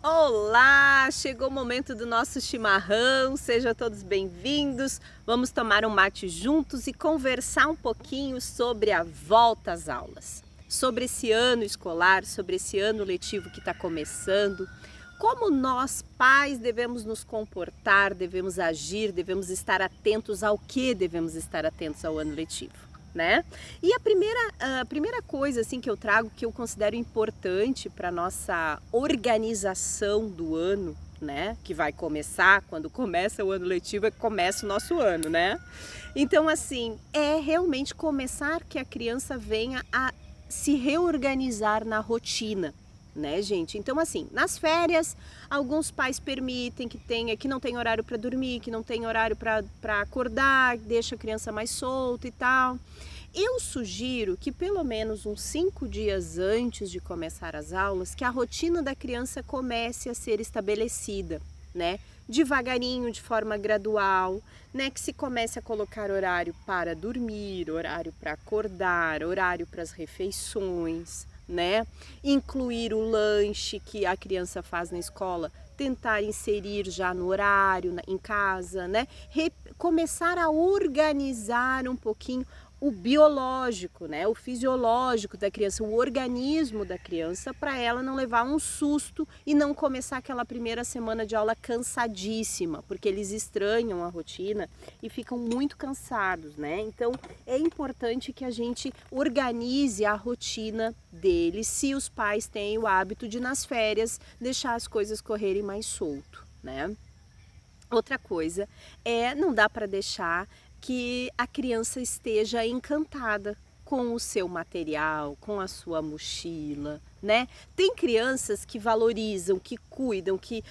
Olá! Chegou o momento do nosso chimarrão, sejam todos bem-vindos. Vamos tomar um mate juntos e conversar um pouquinho sobre a volta às aulas, sobre esse ano escolar, sobre esse ano letivo que está começando, como nós, pais, devemos nos comportar, devemos agir, devemos estar atentos ao que devemos estar atentos ao ano letivo. Né? E a primeira coisa assim que eu trago, que eu considero importante para nossa organização do ano, né? Que vai começar, quando começa o ano letivo é que começa o nosso ano, né? Então assim, é realmente começar que a criança venha a se reorganizar na rotina. Né, gente? Então, assim, nas férias, alguns pais permitem que não tem horário para dormir, que não tem horário para acordar, deixa a criança mais solta e tal. Eu sugiro que pelo menos uns 5 dias antes de começar as aulas, que a rotina da criança comece a ser estabelecida, né? Devagarinho, de forma gradual, né? Que se comece a colocar horário para dormir, horário para acordar, horário para as refeições, né? Incluir o lanche que a criança faz na escola, tentar inserir já no horário, em casa, né? Começar a organizar um pouquinho o biológico, né? O fisiológico da criança, o organismo da criança, para ela não levar um susto e não começar aquela primeira semana de aula cansadíssima, porque eles estranham a rotina e ficam muito cansados, né? Então é importante que a gente organize a rotina deles, se os pais têm o hábito de nas férias deixar as coisas correrem mais solto, né? Outra coisa não dá para deixar que a criança esteja encantada com o seu material, com a sua mochila, né? Tem crianças que valorizam, que cuidam, que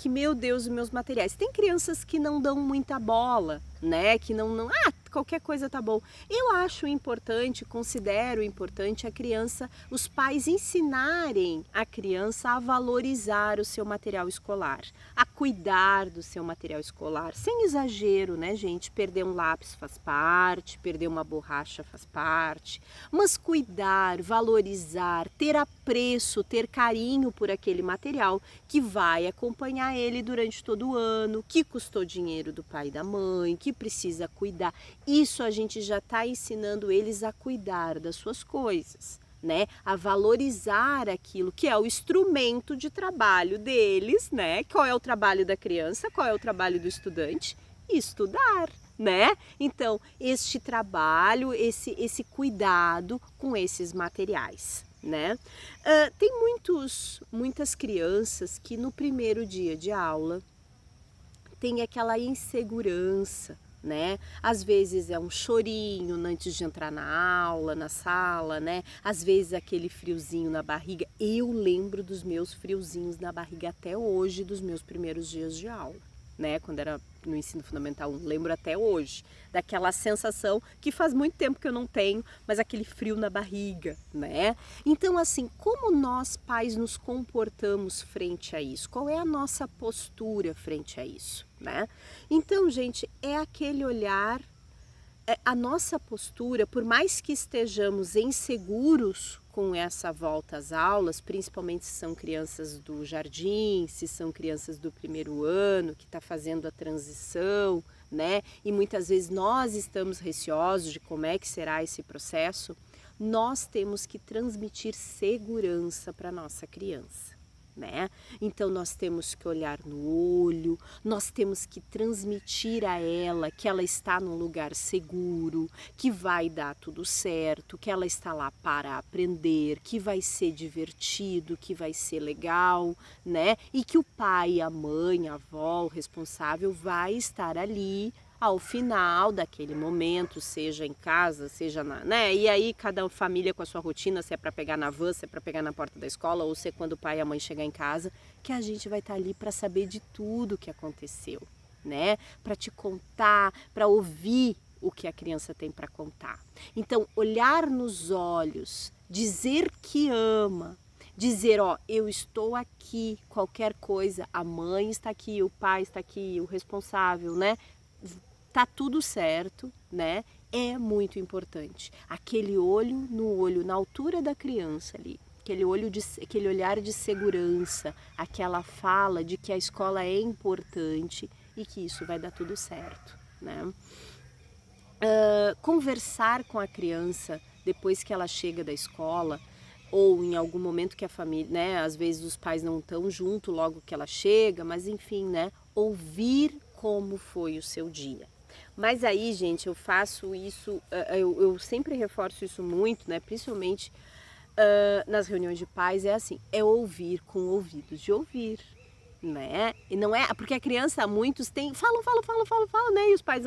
meu Deus, os meus materiais. Tem crianças que não dão muita bola, né? Que não, qualquer coisa tá bom. Eu acho importante, considero importante a criança, os pais ensinarem a criança a valorizar o seu material escolar, a cuidar do seu material escolar, sem exagero, né, gente? Perder um lápis faz parte, perder uma borracha faz parte, mas cuidar, valorizar, ter apreço, ter carinho por aquele material que vai acompanhar ele durante todo o ano, que custou dinheiro do pai e da mãe, que precisa cuidar. Isso a gente já está ensinando eles a cuidar das suas coisas, né? A valorizar aquilo que é o instrumento de trabalho deles, né? Qual é o trabalho da criança? Qual é o trabalho do estudante? Estudar, né? Então, este trabalho, esse cuidado com esses materiais, né? Tem muitas crianças que no primeiro dia de aula tem aquela insegurança, né? Às vezes é um chorinho antes de entrar na aula, na sala, né? Às vezes aquele friozinho na barriga. Eu lembro dos meus friozinhos na barriga até hoje, dos meus primeiros dias de aula, né? Quando era no ensino fundamental 1, lembro até hoje daquela sensação que faz muito tempo que eu não tenho, mas aquele frio na barriga, né? Então, assim, como nós pais nos comportamos frente a isso? Qual é a nossa postura frente a isso, né? Então, gente, é aquele olhar, a nossa postura, por mais que estejamos inseguros com essa volta às aulas, principalmente se são crianças do jardim, se são crianças do primeiro ano, que está fazendo a transição, né? E muitas vezes nós estamos receosos de como é que será esse processo, nós temos que transmitir segurança para a nossa criança, né? Então nós temos que olhar no olho, nós temos que transmitir a ela que ela está num lugar seguro, que vai dar tudo certo, que ela está lá para aprender, que vai ser divertido, que vai ser legal, né? E que o pai, a mãe, a avó, o responsável vai estar ali ao final daquele momento, seja em casa, seja né? E aí cada família com a sua rotina, se é para pegar na van, se é para pegar na porta da escola, ou se é quando o pai e a mãe chegar em casa, que a gente vai estar ali para saber de tudo que aconteceu, né? Para te contar, para ouvir o que a criança tem para contar. Então, olhar nos olhos, dizer que ama, dizer, ó, eu estou aqui, qualquer coisa, a mãe está aqui, o pai está aqui, o responsável, né? Tá tudo certo, né? É muito importante. Aquele olho no olho, na altura da criança ali, aquele olhar de segurança, aquela fala de que a escola é importante e que isso vai dar tudo certo, né? Conversar com a criança depois que ela chega da escola, ou em algum momento que a família, né, às vezes os pais não estão junto logo que ela chega, mas enfim, né, ouvir como foi o seu dia. Mas aí, gente, eu faço isso, eu sempre reforço isso muito, né, principalmente nas reuniões de pais, é assim, é ouvir com ouvidos de ouvir, né? E não é, porque a criança, muitos têm, falam, né? E os pais,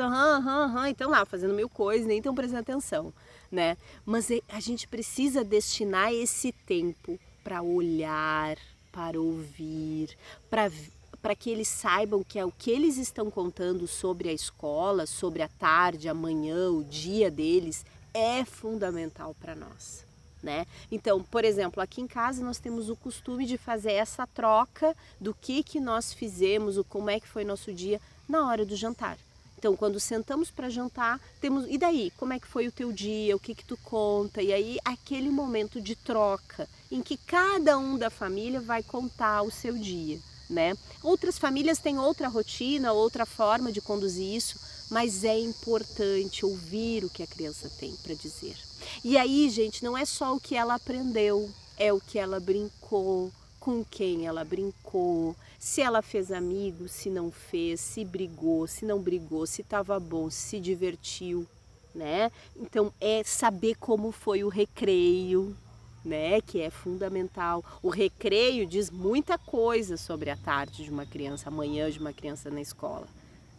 estão lá fazendo mil coisas, nem estão prestando atenção, né? Mas a gente precisa destinar esse tempo para olhar, para ouvir, para que eles saibam que é o que eles estão contando sobre a escola, sobre a tarde, amanhã, o dia deles, é fundamental para nós. Né? Então, por exemplo, aqui em casa nós temos o costume de fazer essa troca do que nós fizemos, como é que foi nosso dia na hora do jantar. Então, quando sentamos para jantar, e daí? Como é que foi o teu dia? O que tu conta? E aí, aquele momento de troca, em que cada um da família vai contar o seu dia, né? Outras famílias têm outra rotina, outra forma de conduzir isso, mas é importante ouvir o que a criança tem para dizer. E aí, gente, não é só o que ela aprendeu, é o que ela brincou, com quem ela brincou, se ela fez amigos, se não fez, se brigou, se não brigou, se estava bom, se divertiu, né? Então, é saber como foi o recreio, né? Que é fundamental. O recreio diz muita coisa sobre a tarde de uma criança, a manhã de uma criança na escola.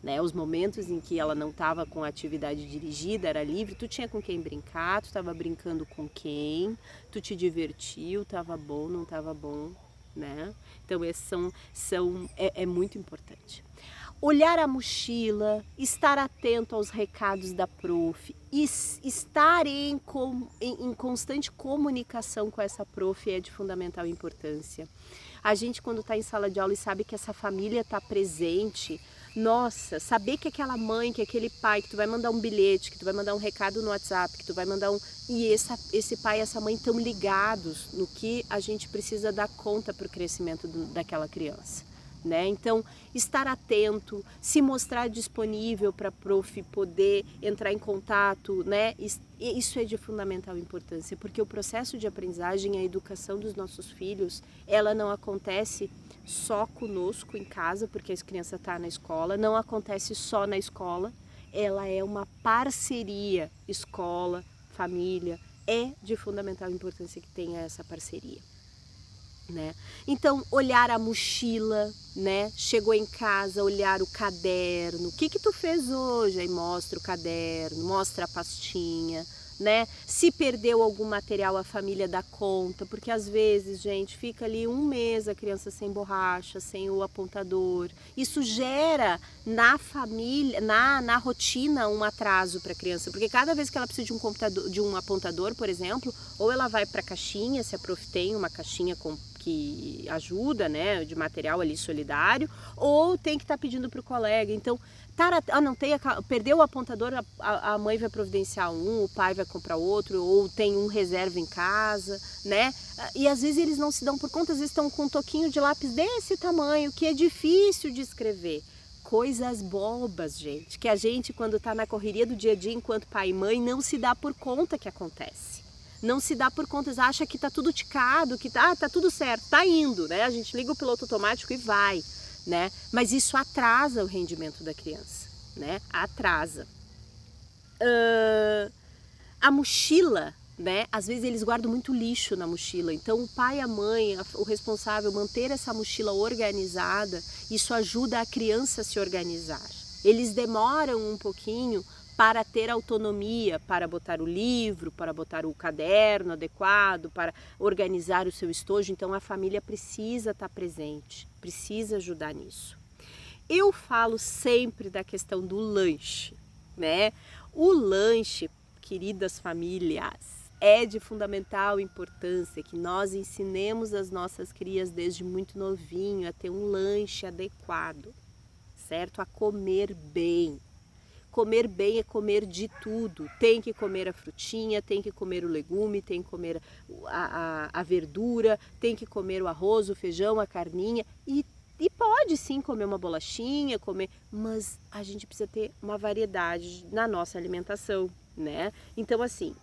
Né, os momentos em que ela não estava com a atividade dirigida, era livre, tu tinha com quem brincar, tu estava brincando com quem, tu te divertiu, estava bom, não estava bom, né? Então esses é muito importante. Olhar a mochila, estar atento aos recados da prof, estar em constante comunicação com essa prof é de fundamental importância. A gente, quando está em sala de aula e sabe que essa família está presente, nossa, saber que aquela mãe, que aquele pai, que tu vai mandar um bilhete, que tu vai mandar um recado no WhatsApp, que tu vai mandar e esse pai e essa mãe estão ligados no que a gente precisa dar conta para o crescimento daquela criança. Né? Então, estar atento, se mostrar disponível para a prof poder entrar em contato, né? Isso é de fundamental importância, porque o processo de aprendizagem, a educação dos nossos filhos, ela não acontece só conosco em casa, porque a criança está na escola, não acontece só na escola, ela é uma parceria, escola, família, é de fundamental importância que tenha essa parceria. Né? Então, olhar a mochila, né? Chegou em casa, olhar o caderno, o que tu fez hoje? Aí mostra o caderno, mostra a pastinha, né? Se perdeu algum material, a família dá conta, porque às vezes, gente, fica ali um mês a criança sem borracha, sem o apontador. Isso gera na família, na rotina, um atraso para a criança, porque cada vez que ela precisa de um apontador, por exemplo, ou ela vai para a caixinha, se a prof tem uma caixinha que ajuda, né, de material ali solidário, ou tem que estar pedindo para o colega. Então, perdeu o apontador, a mãe vai providenciar um, o pai vai comprar outro, ou tem um reserva em casa, né? E às vezes eles não se dão por conta, às vezes estão com um toquinho de lápis desse tamanho, que é difícil de escrever. Coisas bobas, gente, que a gente, quando está na correria do dia a dia, enquanto pai e mãe, não se dá por conta que acontece. Não se dá por conta, acha que tá tudo ticado, que tá tudo certo, tá indo, né? A gente liga o piloto automático e vai, né? Mas isso atrasa o rendimento da criança, né? Atrasa. A mochila, né? Às vezes eles guardam muito lixo na mochila, então o pai e a mãe, o responsável, manter essa mochila organizada, isso ajuda a criança a se organizar. Eles demoram um pouquinho para ter autonomia, para botar o livro, para botar o caderno adequado, para organizar o seu estojo. Então a família precisa estar presente, precisa ajudar nisso. Eu falo sempre da questão do lanche, né? O lanche, queridas famílias, é de fundamental importância que nós ensinemos as nossas crias desde muito novinho a ter um lanche adequado, certo? A comer bem. Comer bem é comer de tudo. Tem que comer a frutinha, tem que comer o legume, tem que comer a verdura, tem que comer o arroz, o feijão, a carninha e pode sim comer uma bolachinha, mas a gente precisa ter uma variedade na nossa alimentação, né? Então assim,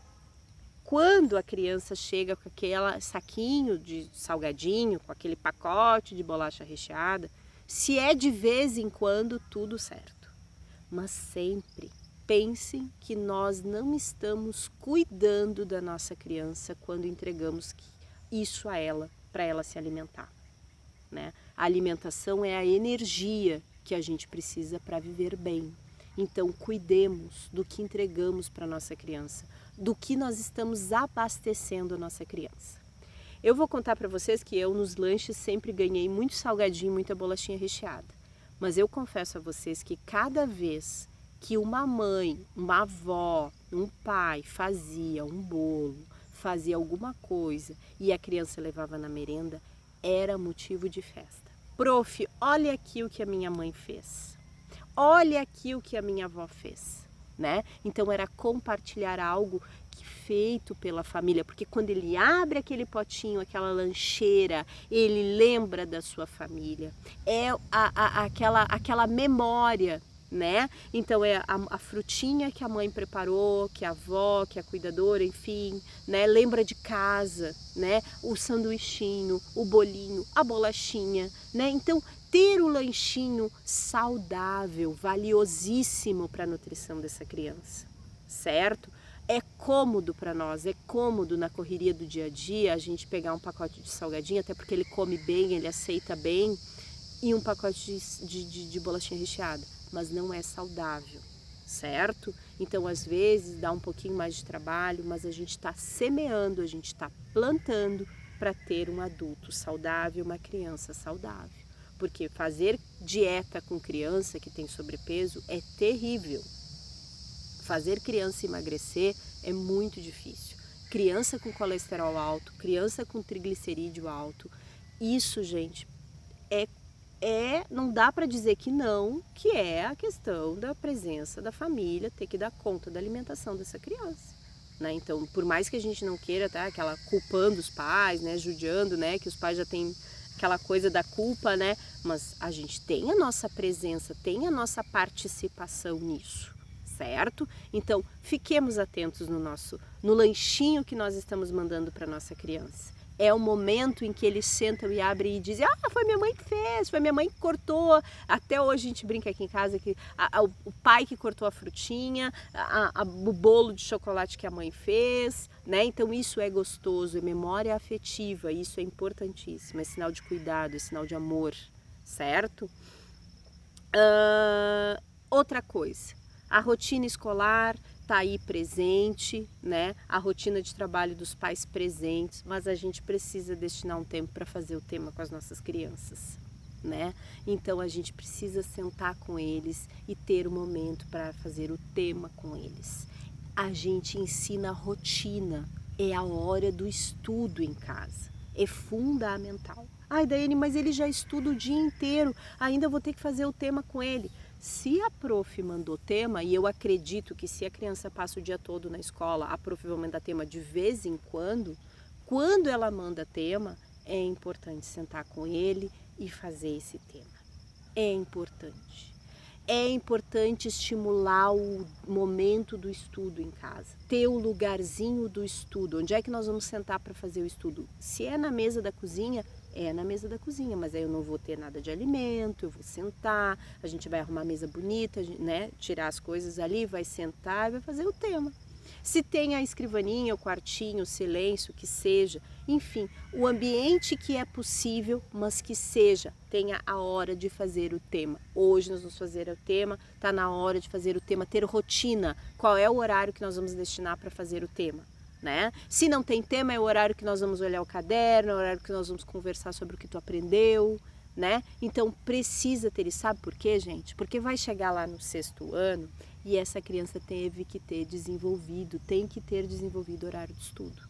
quando a criança chega com aquele saquinho de salgadinho, com aquele pacote de bolacha recheada, se é de vez em quando, tudo certo. Mas sempre pensem que nós não estamos cuidando da nossa criança quando entregamos isso a ela, para ela se alimentar, né? A alimentação é a energia que a gente precisa para viver bem. Então, cuidemos do que entregamos para a nossa criança, do que nós estamos abastecendo a nossa criança. Eu vou contar para vocês que eu nos lanches sempre ganhei muito salgadinho, muita bolachinha recheada. Mas eu confesso a vocês que cada vez que uma mãe, uma avó, um pai fazia um bolo, fazia alguma coisa e a criança levava na merenda, era motivo de festa. Prof, olha aqui o que a minha mãe fez. Olha aqui o que a minha avó fez, né? Então era compartilhar algo feito pela família, porque quando ele abre aquele potinho, aquela lancheira, ele lembra da sua família. É aquela memória, né? Então é a frutinha que a mãe preparou, que a avó, que a cuidadora, enfim, né? Lembra de casa, né? O sanduichinho, o bolinho, a bolachinha, né? Então ter o lanchinho saudável, valiosíssimo para a nutrição dessa criança, certo? É cômodo para nós, é cômodo na correria do dia a dia a gente pegar um pacote de salgadinho, até porque ele come bem, ele aceita bem, e um pacote de bolachinha recheada, mas não é saudável, certo? Então às vezes dá um pouquinho mais de trabalho, mas a gente está semeando, a gente está plantando para ter um adulto saudável, uma criança saudável. Porque fazer dieta com criança que tem sobrepeso é terrível. Fazer criança emagrecer é muito difícil. Criança com colesterol alto, criança com triglicerídeo alto, isso, gente, não dá para dizer que não, que é a questão da presença da família ter que dar conta da alimentação dessa criança, né? Então, por mais que a gente não queira, tá, aquela culpando os pais, né, judiando, né, que os pais já têm aquela coisa da culpa, né? Mas a gente tem a nossa presença, tem a nossa participação nisso, certo? Então, fiquemos atentos no lanchinho que nós estamos mandando para nossa criança. É o momento em que eles sentam e abrem e dizem: ah, foi minha mãe que fez, foi minha mãe que cortou. Até hoje a gente brinca aqui em casa que o pai que cortou a frutinha, o bolo de chocolate que a mãe fez, né? Então isso é gostoso, é memória afetiva, isso é importantíssimo, é sinal de cuidado, é sinal de amor, certo? Outra coisa, a rotina escolar está aí presente, né? A rotina de trabalho dos pais presentes, mas a gente precisa destinar um tempo para fazer o tema com as nossas crianças, né? Então a gente precisa sentar com eles e ter um momento para fazer o tema com eles. A gente ensina a rotina, é a hora do estudo em casa, é fundamental. Ai, Daiane, mas ele já estuda o dia inteiro, ainda vou ter que fazer o tema com ele. Se a prof mandou tema, e eu acredito que se a criança passa o dia todo na escola, a prof vai mandar tema de vez em quando ela manda tema, é importante sentar com ele e fazer esse tema. É importante. É importante estimular o momento do estudo em casa, ter o lugarzinho do estudo. Onde é que nós vamos sentar para fazer o estudo? Se é na mesa da cozinha, é na mesa da cozinha, mas aí eu não vou ter nada de alimento, eu vou sentar, a gente vai arrumar a mesa bonita, né? Tirar as coisas ali, vai sentar e vai fazer o tema. Se tem a escrivaninha, o quartinho, o silêncio, que seja, enfim, o ambiente que é possível, mas que seja, tenha a hora de fazer o tema. Hoje nós vamos fazer o tema, está na hora de fazer o tema, ter rotina. Qual é o horário que nós vamos destinar para fazer o tema? Né? Se não tem tema, é o horário que nós vamos olhar o caderno, é o horário que nós vamos conversar sobre o que tu aprendeu, né? Então precisa ter, e sabe por quê, gente? Porque vai chegar lá no 6º ano e essa criança tem que ter desenvolvido horário de estudo.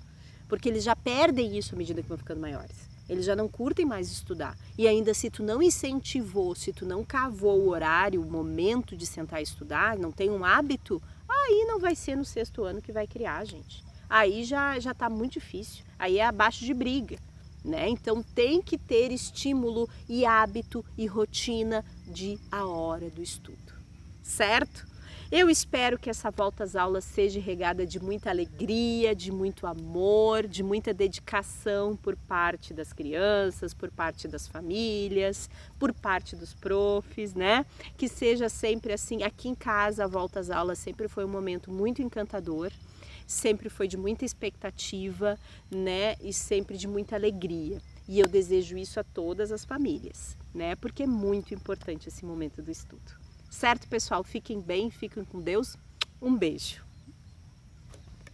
Porque eles já perdem isso à medida que vão ficando maiores. Eles já não curtem mais estudar. E ainda se tu não incentivou, se tu não cavou o horário, o momento de sentar e estudar, não tem um hábito, aí não vai ser no 6º ano que vai criar, gente. Aí já tá muito difícil. Aí é abaixo de briga, né? Então tem que ter estímulo e hábito e rotina de a hora do estudo, certo? Eu espero que essa volta às aulas seja regada de muita alegria, de muito amor, de muita dedicação por parte das crianças, por parte das famílias, por parte dos profs, né? Que seja sempre assim. Aqui em casa, a volta às aulas sempre foi um momento muito encantador, sempre foi de muita expectativa, né? E sempre de muita alegria. E eu desejo isso a todas as famílias, né? Porque é muito importante esse momento do estudo. Certo, pessoal? Fiquem bem, fiquem com Deus. Um beijo.